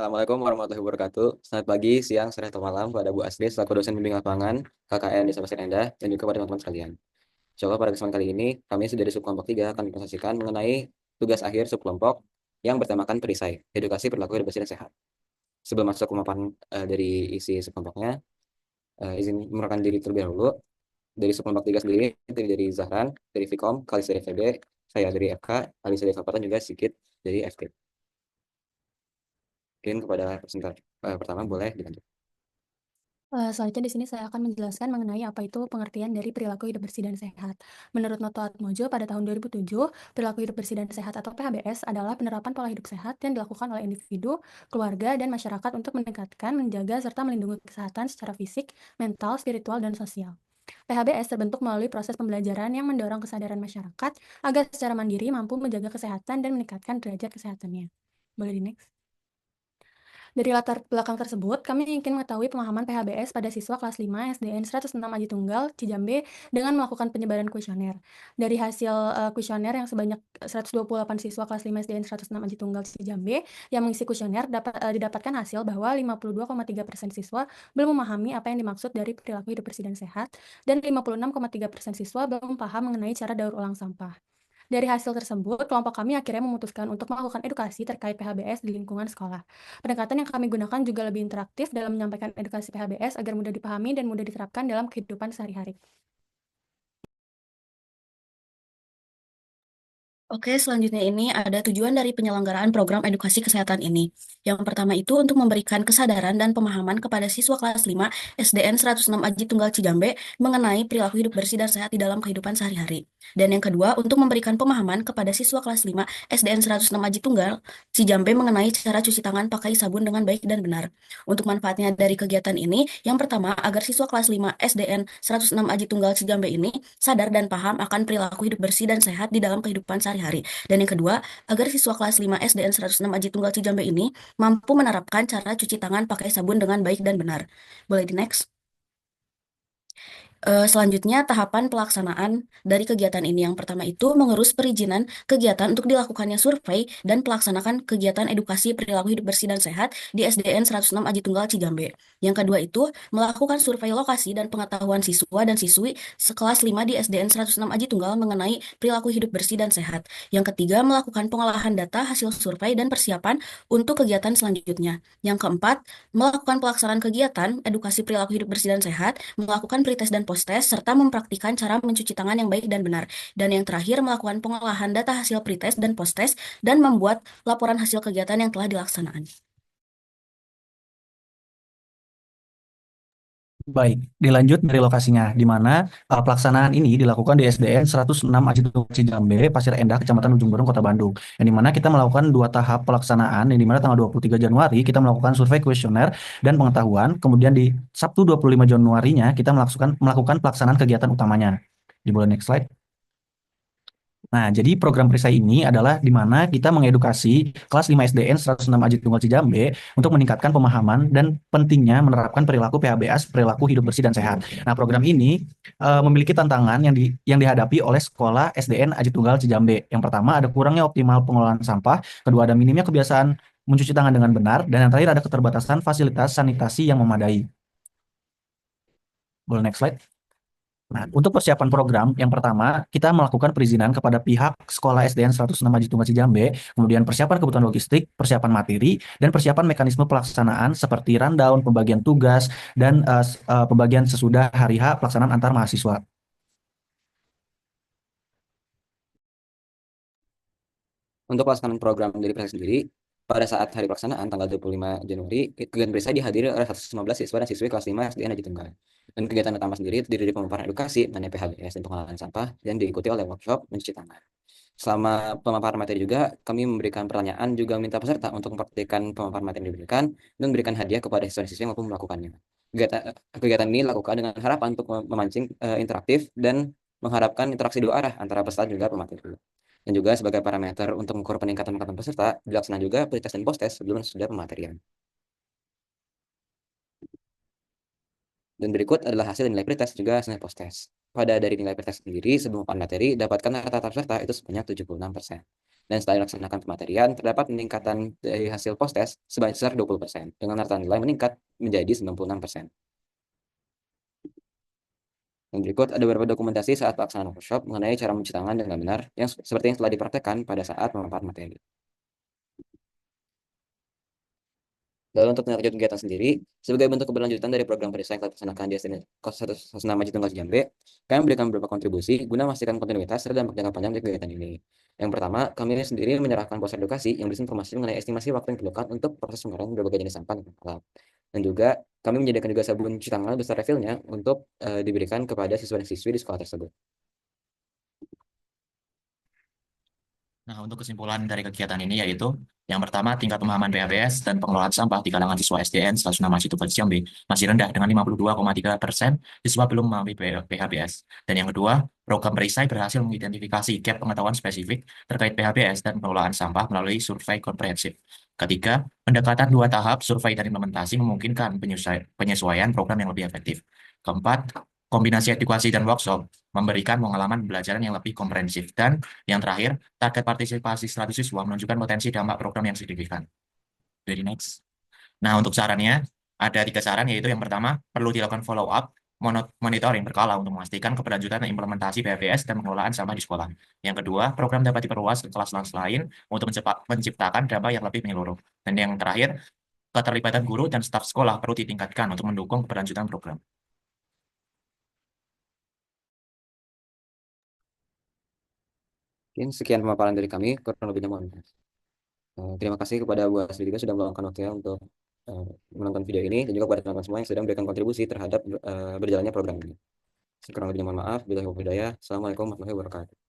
Assalamualaikum warahmatullahi wabarakatuh. Selamat pagi, siang, sore, atau malam kepada Bu Asri selaku dosen bimbing lapangan KKN Desa Pasir Indah dan juga pada teman-teman sekalian. Coba pada kesempatan kali ini kami dari subkelompok 3 akan mempresentasikan mengenai tugas akhir subkelompok yang bertemakan perisai, edukasi perilaku hidup bersih dan sehat. Sebelum masuk ke pemaparan dari isi subkelompoknya, izin memperkenalkan diri terlebih dahulu. Dari subkelompok 3 sendiri, dari Zahran, dari Vkom, Kalis dari FEB, saya dari FK, Alisa dari Fakultas, juga Sigit dari FK. Mungkin kepada presenter pertama boleh dilanjut. Selanjutnya di sini saya akan menjelaskan mengenai apa itu pengertian dari perilaku hidup bersih dan sehat. Menurut Noto Atmojo pada tahun 2007, perilaku hidup bersih dan sehat atau PHBS adalah penerapan pola hidup sehat yang dilakukan oleh individu, keluarga, dan masyarakat untuk meningkatkan, menjaga, serta melindungi kesehatan secara fisik, mental, spiritual, dan sosial. PHBS terbentuk melalui proses pembelajaran yang mendorong kesadaran masyarakat agar secara mandiri mampu menjaga kesehatan dan meningkatkan derajat kesehatannya. Boleh di next? Dari latar belakang tersebut, kami ingin mengetahui pemahaman PHBS pada siswa kelas 5 SDN 106 Aji Tunggal, Cijambe, dengan melakukan penyebaran kuesioner. Dari hasil kuesioner yang sebanyak 128 siswa kelas 5 SDN 106 Aji Tunggal, Cijambe, yang mengisi kuesioner didapatkan hasil bahwa 52,3% siswa belum memahami apa yang dimaksud dari perilaku hidup bersih dan sehat, dan 56,3% siswa belum paham mengenai cara daur ulang sampah. Dari hasil tersebut, kelompok kami akhirnya memutuskan untuk melakukan edukasi terkait PHBS di lingkungan sekolah. Pendekatan yang kami gunakan juga lebih interaktif dalam menyampaikan edukasi PHBS agar mudah dipahami dan mudah diterapkan dalam kehidupan sehari-hari. Oke, selanjutnya ini ada tujuan dari penyelenggaraan program edukasi kesehatan ini. Yang pertama itu untuk memberikan kesadaran dan pemahaman kepada siswa kelas 5 SDN 106 Aji Tunggal Cijambe mengenai perilaku hidup bersih dan sehat di dalam kehidupan sehari-hari. Dan yang kedua, untuk memberikan pemahaman kepada siswa kelas 5 SDN 106 Aji Tunggal Cijambe mengenai cara cuci tangan pakai sabun dengan baik dan benar. Untuk manfaatnya dari kegiatan ini, yang pertama, agar siswa kelas 5 SDN 106 Aji Tunggal Cijambe ini sadar dan paham akan perilaku hidup bersih dan sehat di dalam kehidupan sehari-hari. Dan yang kedua, agar siswa kelas 5 SDN 106 Aji Tunggal Cijambe ini mampu menerapkan cara cuci tangan pakai sabun dengan baik dan benar. Boleh di next? Selanjutnya, tahapan pelaksanaan dari kegiatan ini. Yang pertama itu mengurus perizinan kegiatan untuk dilakukannya survei dan pelaksanakan kegiatan edukasi perilaku hidup bersih dan sehat di SDN 106 Aji Tunggal Cijambe. Yang kedua itu melakukan survei lokasi dan pengetahuan siswa dan siswi sekelas 5 di SDN 106 Aji Tunggal mengenai perilaku hidup bersih dan sehat. Yang ketiga, melakukan pengolahan data hasil survei dan persiapan untuk kegiatan selanjutnya. Yang keempat, melakukan pelaksanaan kegiatan edukasi perilaku hidup bersih dan sehat, melakukan pretest dan post-test, serta mempraktikkan cara mencuci tangan yang baik dan benar. Dan yang terakhir, melakukan pengolahan data hasil pretest dan post-test, dan membuat laporan hasil kegiatan yang telah dilaksanakan. Baik, dilanjut dari lokasinya, di mana pelaksanaan ini dilakukan di SDN 106 Aji Tunggal Cijambe, Pasir Endah, Kecamatan Ujung Berung, Kota Bandung. Yang di mana kita melakukan 2 tahap pelaksanaan, yang di mana tanggal 23 Januari kita melakukan survei kuesioner dan pengetahuan, kemudian di Sabtu 25 Januarinya kita melakukan pelaksanaan kegiatan utamanya. Di boleh next slide. Nah, jadi program perisai ini adalah di mana kita mengedukasi kelas 5 SDN 106 Aji Tunggal Cijambe untuk meningkatkan pemahaman dan pentingnya menerapkan perilaku PHBS, perilaku hidup bersih dan sehat. Nah, program ini memiliki tantangan yang dihadapi oleh sekolah SDN Aji Tunggal Cijambe. Yang pertama, ada kurangnya optimal pengelolaan sampah, kedua ada minimnya kebiasaan mencuci tangan dengan benar, dan yang terakhir ada keterbatasan fasilitas sanitasi yang memadai. Boleh next slide. Nah, untuk persiapan program, yang pertama, kita melakukan perizinan kepada pihak sekolah SDN 106 Aji Tunggal Cijambe, kemudian persiapan kebutuhan logistik, persiapan materi, dan persiapan mekanisme pelaksanaan seperti rundown, pembagian tugas, dan pembagian sesudah hari H pelaksanaan antar mahasiswa. Untuk pelaksanaan program dari Perisai sendiri, pada saat hari pelaksanaan tanggal 25 Januari, kegiatan Perisai dihadiri oleh 115 siswa dan siswi kelas 5 SDN Aji Tunggal. Dan kegiatan utama sendiri terdiri dari pemaparan edukasi mengenai PHBS dan pengolahan sampah dan diikuti oleh workshop mencuci tangan. Selama pemaparan materi juga, kami memberikan pertanyaan juga minta peserta untuk mempraktikkan pemaparan materi yang diberikan dan memberikan hadiah kepada siswa-siswi yang mampu melakukannya. Kegiatan ini dilakukan dengan harapan untuk memancing interaktif dan mengharapkan interaksi dua arah antara peserta dan juga pemateri. Dan juga sebagai parameter untuk mengukur peningkatan peserta, dilaksanakan juga pretest dan post-test sebelum sudah pematerian. Dan berikut adalah hasil nilai pretest juga hasil post-test. Pada dari nilai pretest sendiri, sebelum materi, dapatkan rata-rata peserta itu sebanyak 76%. Dan setelah dilaksanakan pematerian, terdapat peningkatan dari hasil post-test sebesar 20%, dengan rata nilai meningkat menjadi 96%. Yang berikut ada beberapa dokumentasi saat pelaksanaan workshop mengenai cara mencuci tangan dengan benar, yang seperti yang telah dipraktekkan pada saat memaparkan materi. Lalu untuk lanjut kegiatan sendiri, sebagai bentuk keberlanjutan dari program pedesaan yang telah dilaksanakan di SDN 116 Masjid Tunggal Jambe, kami memberikan beberapa kontribusi guna memastikan kontinuitas serta dampak jangka panjang dari kegiatan ini. Yang pertama, kami sendiri menyerahkan poster edukasi yang berisi informasi mengenai estimasi waktu yang diperlukan untuk proses pengolahan berbagai jenis sampah dan alat. Dan juga kami menyediakan juga sabun cuci tangan beserta refillnya untuk diberikan kepada siswa dan siswi di sekolah tersebut. Nah, untuk kesimpulan dari kegiatan ini yaitu yang pertama, tingkat pemahaman PHBS dan pengelolaan sampah di kalangan siswa SDN 106 Masjid Tunggal Jambe masih rendah dengan 52,3% siswa belum memahami PHBS. Dan yang kedua, program perisai berhasil mengidentifikasi gap pengetahuan spesifik terkait PHBS dan pengelolaan sampah melalui survei komprehensif. Ketiga, pendekatan 2 tahap survei dan implementasi memungkinkan penyesuaian program yang lebih efektif. Keempat, kombinasi edukasi dan workshop memberikan pengalaman pembelajaran yang lebih komprehensif. Dan yang terakhir, target partisipasi 100 siswa menunjukkan potensi dampak program yang signifikan. Very next. Nah, untuk sarannya, ada 3 saran, yaitu yang pertama, perlu dilakukan follow-up, monitoring berkala untuk memastikan keberlanjutan implementasi PHBS dan pengelolaan sampah di sekolah. Yang kedua, program dapat diperluas ke kelas-kelas lain untuk menciptakan dampak yang lebih menyeluruh. Dan yang terakhir, keterlibatan guru dan staf sekolah perlu ditingkatkan untuk mendukung keberlanjutan program. Mungkin sekian pemaparan dari kami, kurang lebihnya mohon maaf. Terima kasih kepada Bu Asri juga sudah meluangkan waktunya untuk menonton video ini, dan juga kepada teman-teman semua yang sudah memberikan kontribusi terhadap berjalannya program ini. Kurang lebihnya mohon maaf. Bila hidayah. Assalamualaikum warahmatullahi wabarakatuh.